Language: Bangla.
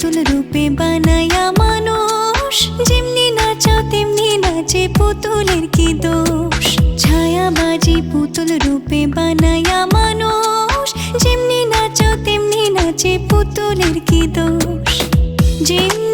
পুতুল রূপে বানায়া মানুষ, যেমনি নাচাও তেমনি নাচে, পুতুলের কি দোষ। ছায়াবাজি পুতুল রূপে বানায়া মানুষ, যেমনি নাচাও তেমনি নাচে, পুতুলের কি দোষ। যেমনি